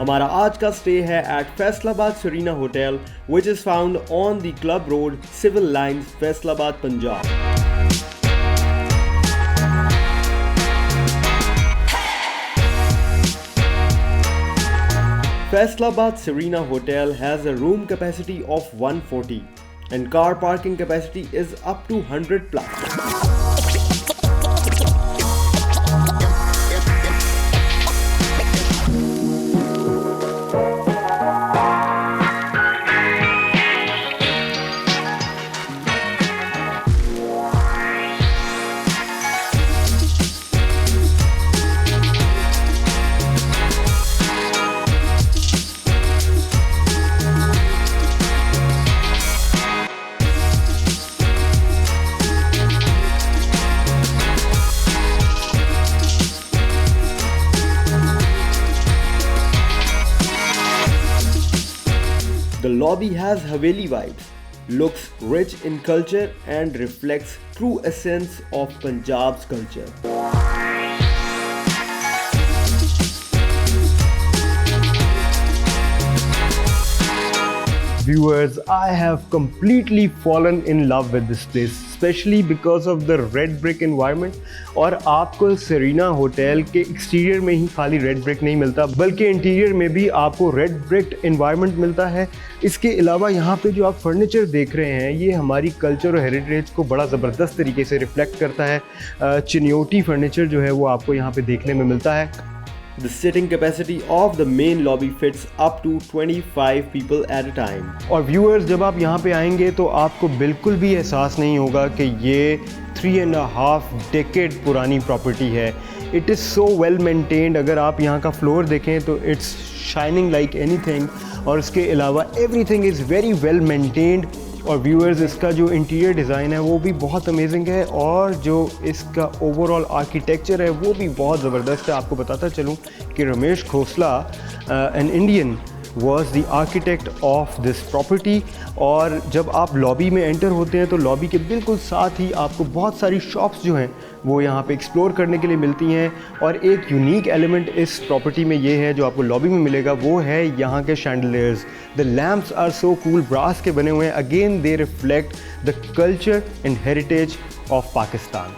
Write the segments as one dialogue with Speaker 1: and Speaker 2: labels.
Speaker 1: हमारा आज का स्टे है at Faisalabad Serena hotel which is found on the club road, civil lines, Faisalabad, Punjab. Faisalabad Serena Hotel has a room capacity of 140 and car parking capacity is up to 100 plus. The lobby has Haveli vibes, looks rich in culture and reflects true essence of Punjab's culture. Viewers, I have completely fallen in love with this place, especially because of the red brick environment. और आपको Serena hotel के exterior में ही खाली red brick नहीं मिलता, बल्कि interior में भी आपको रेड ब्रिक एनवायरनमेंट मिलता है। इसके अलावा यहाँ पे जो आप फर्नीचर देख रहे हैं, ये हमारी कल्चर और हेरिटेज को बड़ा ज़बरदस्त तरीके से रिफ्लेक्ट करता है। चिन्योटी फर्नीचर जो है वो आपको यहाँ पे देखने में मिलता है। The sitting capacity of the main lobby fits up to 25 people at a time. और viewers, जब आप यहाँ पे आएंगे तो आपको बिल्कुल भी एहसास नहीं होगा कि ये 3.5 decade पुरानी प्रॉपर्टी है। It is so well maintained। अगर आप यहाँ का फ्लोर देखें तो it's shining like anything। और इसके अलावा everything is very well maintained। और व्यूअर्स, इसका जो इंटीरियर डिज़ाइन है वो भी बहुत अमेजिंग है और जो इसका ओवरऑल आर्किटेक्चर है वो भी बहुत ज़बरदस्त है। आपको बताता चलूँ कि Ramesh Khosla, an Indian, was the architect of this property। और जब आप लॉबी में एंटर होते हैं तो लॉबी के बिल्कुल साथ ही आपको बहुत सारी शॉप्स जो हैं वो यहाँ पे एक्सप्लोर करने के लिए मिलती हैं। और एक यूनिक एलिमेंट इस प्रॉपर्टी में ये है जो आपको लॉबी में मिलेगा, वो है यहाँ के chandeliers. The lamps are so cool, brass के बने हुए हैं। Again they reflect the culture and heritage of Pakistan.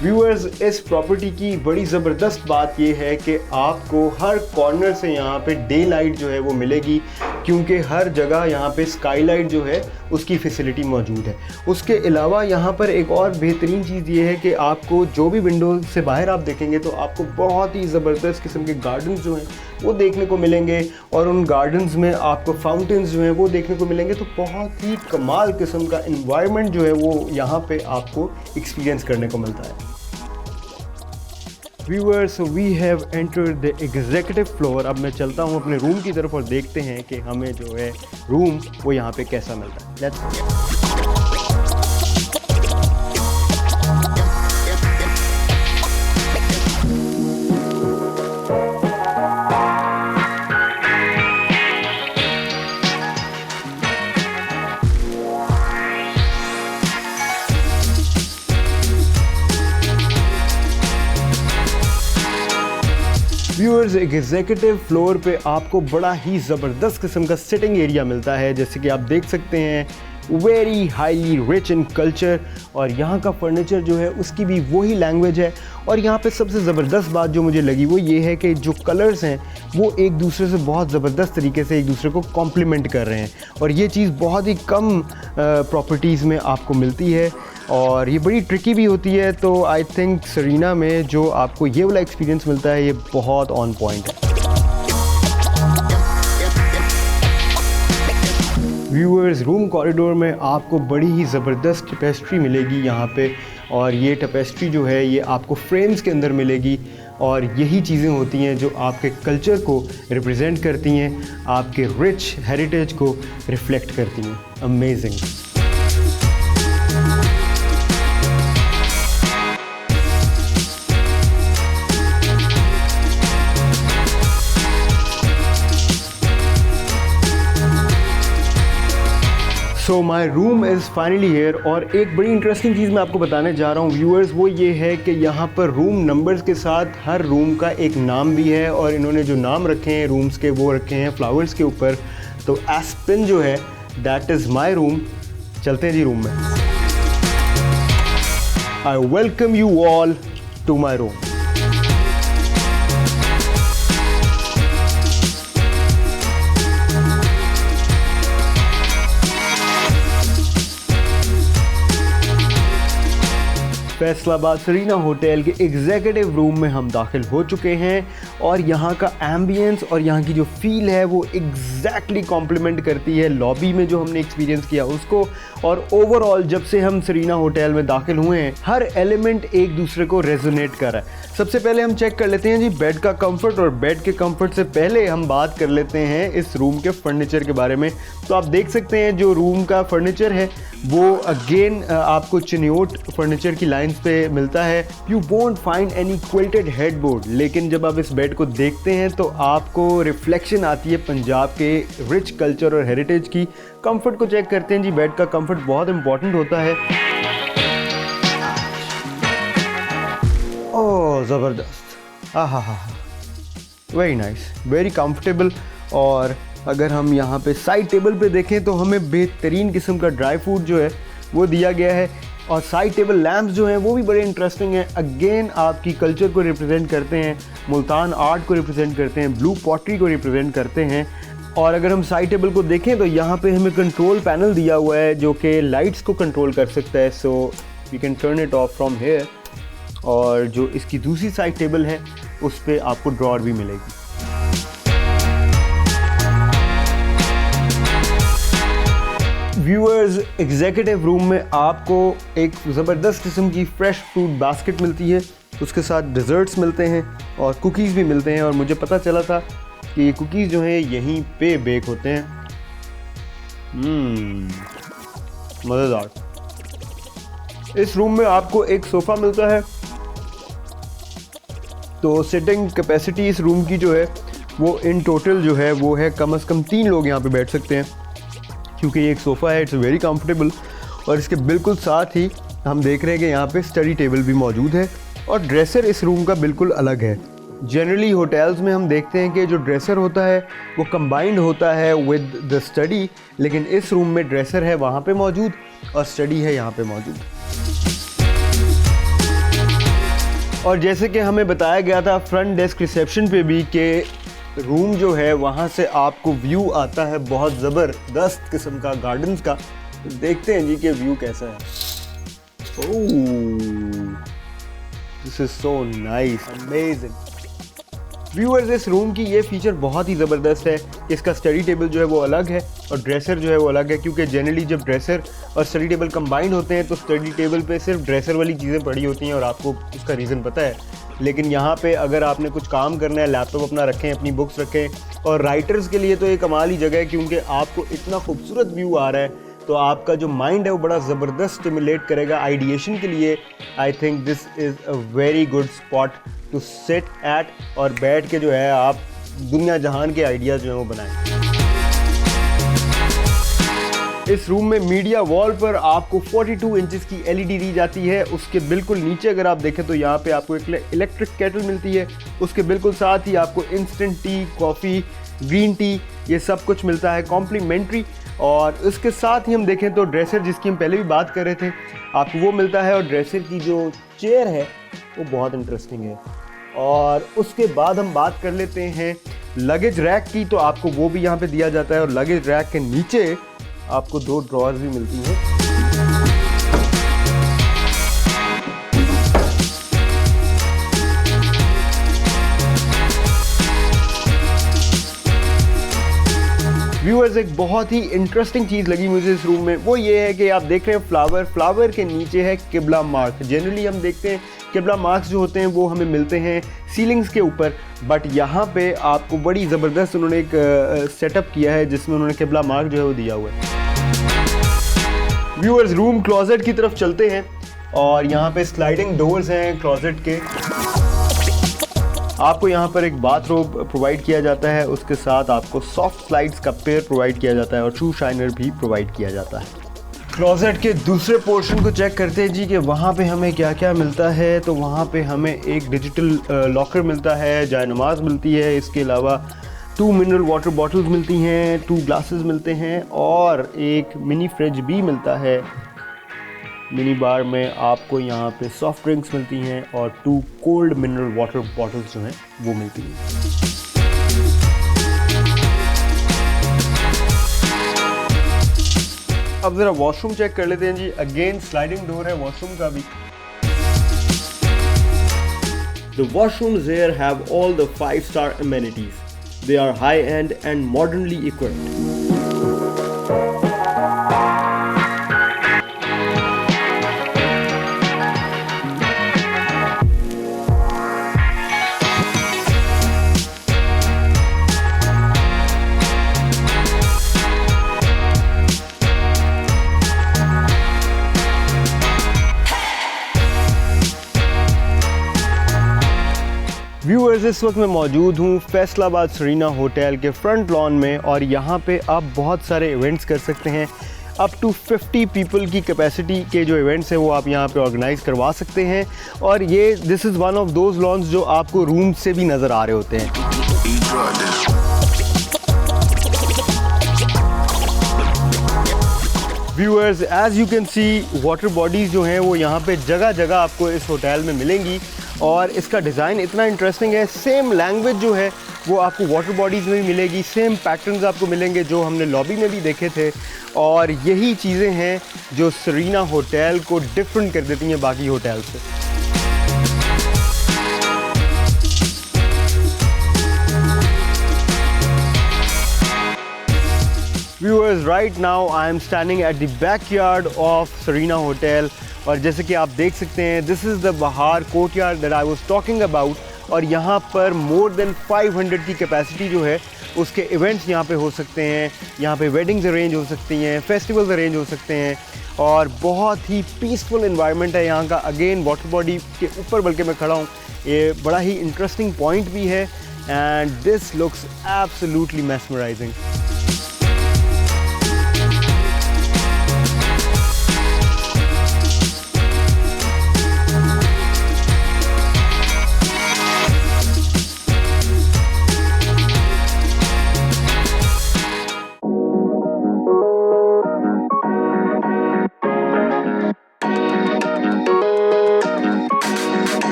Speaker 1: Viewers, इस प्रॉपर्टी की बड़ी ज़बरदस्त बात यह है कि आपको हर कॉर्नर से यहाँ पे डे लाइट जो है वो मिलेगी, क्योंकि हर जगह यहाँ पे स्काईलाइट जो है उसकी फैसिलिटी मौजूद है। उसके अलावा यहाँ पर एक और बेहतरीन चीज़ ये है कि आपको जो भी विंडो से बाहर आप देखेंगे तो आपको बहुत ही ज़बरदस्त किस्म के गार्डन्स जो हैं वो देखने को मिलेंगे। और उन गार्डन्स में आपको फाउंटेन्स जो हैं वो देखने को मिलेंगे। तो बहुत ही कमाल किस्म का इन्वायरमेंट जो है वो यहाँ पे आपको एक्सपीरियंस करने को मिलता है। Viewers, we have entered the executive floor. अब मैं चलता हूँ अपने रूम की तरफ और देखते हैं कि हमें जो है रूम वो यहाँ पे कैसा मिलता है। लेट्स व्यूअर्स, एग्जीक्यूटिव फ्लोर पे आपको बड़ा ही ज़बरदस्त किस्म का सिटिंग एरिया मिलता है, जैसे कि आप देख सकते हैं। Very highly rich in culture. और यहाँ का फर्नीचर जो है उसकी भी वही लैंग्वेज है। और यहाँ पे सबसे ज़बरदस्त बात जो मुझे लगी वो ये है कि जो कलर्स हैं वो एक दूसरे से बहुत ज़बरदस्त तरीके से एक दूसरे को कॉम्प्लीमेंट कर रहे हैं। और ये चीज़ बहुत ही कम प्रॉपर्टीज़ में आपको मिलती है और ये बड़ी ट्रिकी भी होती है। तो आई थिंक सरीना में जो आपको ये वाला एक्सपीरियंस मिलता है ये बहुत ऑन पॉइंट है। व्यूअर्स, रूम कॉरिडोर में आपको बड़ी ही ज़बरदस्त टेपेस्ट्री मिलेगी यहाँ पे। और ये टेपेस्ट्री जो है ये आपको फ्रेम्स के अंदर मिलेगी। और यही चीज़ें होती हैं जो आपके कल्चर को रिप्रेजेंट करती हैं, आपके रिच हेरिटेज को रिफ्लेक्ट करती हैं। Amazing. So my room is finally here. और एक बड़ी इंटरेस्टिंग चीज़ मैं आपको बताने जा रहा हूँ व्यूअर्स, वो ये है कि यहाँ पर रूम नंबर्स के साथ हर रूम का एक नाम भी है, और इन्होंने जो नाम रखे हैं रूम्स के वो रखे हैं फ्लावर्स के ऊपर। तो एस्पिन जो है दैट इज़ माई रूम। चलते हैं जी रूम में। I welcome you all to my room. Faisalabad Serena hotel के एग्जीक्यूटिव रूम में हम दाखिल हो चुके हैं, और यहाँ का एम्बियंस और यहाँ की जो फील है वो एग्जैक्टली कॉम्प्लीमेंट करती है लॉबी में जो हमने एक्सपीरियंस किया उसको। और ओवरऑल जब से हम सरीना होटल में दाखिल हुए हैं हर एलिमेंट एक दूसरे को रेजोनेट कर रहा है। सबसे पहले हम चेक कर लेते हैं जी बेड का कंफर्ट, और बेड के कंफर्ट से पहले हम बात कर लेते हैं इस रूम के फर्नीचर के बारे में। तो आप देख सकते हैं जो रूम का फर्नीचर है वो अगेन आपको चिनियोट फर्नीचर की लाइंस पे मिलता है। You won't find any quilted headboard, लेकिन जब आप इस बेड को देखते हैं तो आपको रिफ्लेक्शन आती है पंजाब के रिच कल्चर और हेरिटेज की। कंफर्ट को चेक करते हैं जी। बेड का कंफर्ट बहुत इंपॉर्टेंट होता है। ओह ज़बरदस्त, आहा हा, वेरी नाइस, वेरी कंफर्टेबल। और अगर हम यहाँ पे साइड टेबल पे देखें तो हमें बेहतरीन किस्म का ड्राई फ्रूट जो है वो दिया गया है, और साइड टेबल लैम्प्स जो हैं वो भी बड़े इंटरेस्टिंग हैं। अगेन आपकी कल्चर को रिप्रेजेंट करते हैं, मुल्तान आर्ट को रिप्रेजेंट करते हैं, ब्लू पॉटरी को रिप्रेजेंट करते हैं। और अगर हम साइड टेबल को देखें तो यहाँ पे हमें कंट्रोल पैनल दिया हुआ है जो कि लाइट्स को कंट्रोल कर सकता है। So we can turn it off from here. और जो इसकी दूसरी साइड टेबल है उस पर आपको ड्रॉअर भी मिलेगी। व्यूअर्स, एग्जीक्यूटिव रूम में आपको एक ज़बरदस्त किस्म की फ़्रेश फ्रूट बास्केट मिलती है, उसके साथ डिज़र्ट्स मिलते हैं और कुकीज़ भी मिलते हैं। और मुझे पता चला था कि ये कुकीज़ जो हैं यहीं पे बेक होते हैं। मज़ेदार। इस रूम में आपको एक सोफ़ा मिलता है, तो सिटिंग कैपेसिटी इस रूम की जो है वो इन टोटल जो है वो है कम से कम 3 लोग यहाँ पे बैठ सकते हैं, क्योंकि ये एक सोफ़ा है, इट्स वेरी कंफर्टेबल। और इसके बिल्कुल साथ ही हम देख रहे हैं कि यहाँ पे स्टडी टेबल भी मौजूद है, और ड्रेसर इस रूम का बिल्कुल अलग है। जनरली होटल्स में हम देखते हैं कि जो ड्रेसर होता है वो कंबाइंड होता है विद द स्टडी, लेकिन इस रूम में ड्रेसर है वहाँ पे मौजूद और स्टडी है यहाँ पे मौजूद। और जैसे कि हमें बताया गया था फ्रंट डेस्क रिसेप्शन पे भी कि रूम जो है वहाँ से आपको व्यू आता है बहुत ज़बरदस्त किस्म का गार्डन्स का। तो देखते हैं जी कि व्यू कैसा है। Oh, this is so nice, amazing. Viewers, इस रूम की ये फीचर बहुत ही ज़बरदस्त है। इसका स्टडी टेबल जो है वो अलग है और ड्रेसर जो है वो अलग है, क्योंकि जनरली जब ड्रेसर और स्टडी टेबल कंबाइंड होते हैं तो स्टडी टेबल पे सिर्फ ड्रेसर वाली चीज़ें पड़ी होती हैं, और आपको उसका रीज़न पता है। लेकिन यहाँ पे अगर आपने कुछ काम करना है, लैपटॉप अपना रखें, अपनी बुक्स रखें, और राइटर्स के लिए तो ये कमाल ही जगह है, क्योंकि आपको इतना खूबसूरत व्यू आ रहा है तो आपका जो माइंड है वो बड़ा ज़बरदस्त स्टिमुलेट करेगा आइडिएशन के लिए। I think this is a very good spot to sit at, और बैठ के जो है आप दुनिया जहान के आइडियाज़ जो हैं वो बनाएं। इस रूम में मीडिया वॉल पर आपको 42 इंचेस की एलईडी दी जाती है। उसके बिल्कुल नीचे अगर आप देखें तो यहाँ पे आपको एक इलेक्ट्रिक केटल मिलती है। उसके बिल्कुल साथ ही आपको instant T, coffee, green tea, ये सब कुछ मिलता है कॉम्प्लीमेंट्री। और उसके साथ ही हम देखें तो ड्रेसर, जिसकी हम पहले भी बात कर रहे थे, आपको वो मिलता है। और ड्रेसर की जो चेयर है वो बहुत इंटरेस्टिंग है। और उसके बाद हम बात कर लेते हैं लगेज रैक की, तो आपको वो भी यहाँ पे दिया जाता है। और लगेज रैक के नीचे आपको 2 ड्रॉर्स भी मिलती हैं। व्यूअर्स, एक बहुत ही इंटरेस्टिंग चीज़ लगी मुझे इस रूम में, वो ये है कि आप देख रहे हैं फ्लावर के नीचे है किबला मार्क। जनरली हम देखते हैं किबला मार्क्स जो होते हैं वो हमें मिलते हैं सीलिंग्स के ऊपर, बट यहाँ पे आपको बड़ी ज़बरदस्त उन्होंने एक सेटअप किया है जिसमें उन्होंने किबला मार्क जो है वो दिया हुआ है। व्यूअर्स, रूम क्लोजेट की तरफ चलते हैं, और यहाँ पे स्लाइडिंग डोर्स हैं क्लोजेट के। आपको यहाँ पर एक बाथरोब प्रोवाइड किया जाता है, उसके साथ आपको सॉफ्ट स्लाइड्स का पेयर प्रोवाइड किया जाता है और शू शाइनर भी प्रोवाइड किया जाता है। क्लोजेट के दूसरे पोर्शन को चेक करते हैं जी कि वहाँ पे हमें क्या क्या मिलता है। तो वहाँ पे हमें एक डिजिटल लॉकर मिलता है, जाय नमाज मिलती है, इसके अलावा 2 मिनरल वाटर बॉटल्स मिलती हैं, 2 ग्लासेस मिलते हैं और एक मिनी फ्रिज भी मिलता है। मिनी बार में आपको यहाँ पे सॉफ्ट ड्रिंक्स मिलती हैं और 2 कोल्ड मिनरल वाटर बॉटल्स जो हैं वो मिलती हैं। अब ज़रा वॉशरूम चेक कर लेते हैं जी। अगेन स्लाइडिंग डोर है वॉशरूम का भी। The washrooms here have all the 5-star amenities. They are high-end and modernly equipped. Viewers, इस वक्त मैं मौजूद हूँ फैसलाबाद सरीना होटल के फ्रंट लॉन में और यहाँ पे आप बहुत सारे इवेंट्स कर सकते हैं। अप टू 50 पीपल की कैपेसिटी के जो इवेंट्स हैं वो आप यहाँ पे ऑर्गेनाइज़ करवा सकते हैं और ये this is one of those lawns जो आपको रूम से भी नज़र आ रहे होते हैं। Viewers, as you can see water bodies जो हैं वो यहाँ पे जगह जगह आपको इस होटल में मिलेंगी और इसका डिज़ाइन इतना इंटरेस्टिंग है। सेम लैंग्वेज जो है वो आपको वाटर बॉडीज़ में भी मिलेगी, सेम पैटर्न्स आपको मिलेंगे जो हमने लॉबी में भी देखे थे और यही चीज़ें हैं जो सरीना होटल को डिफरेंट कर देती हैं बाकी होटल से। Viewers, right now I am standing at the backyard of Serena Hotel और जैसे कि आप देख सकते हैं this is the Bahar courtyard that I was talking about और यहाँ पर more than 500 की कैपेसिटी जो है उसके इवेंट्स यहाँ पे हो सकते हैं। यहाँ पे वेडिंग्स अरेंज हो सकती हैं, फेस्टिवल्स अरेंज हो सकते हैं और बहुत ही पीसफुल इन्वायरमेंट है यहाँ का। अगेन वाटर बॉडी के ऊपर बल्कि मैं खड़ा हूँ, ये बड़ा ही इंटरेस्टिंग पॉइंट भी है and this looks absolutely mesmerising.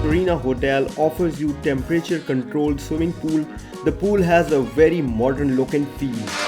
Speaker 1: Serena Hotel offers you temperature controlled swimming pool. The pool has a very modern look and feel.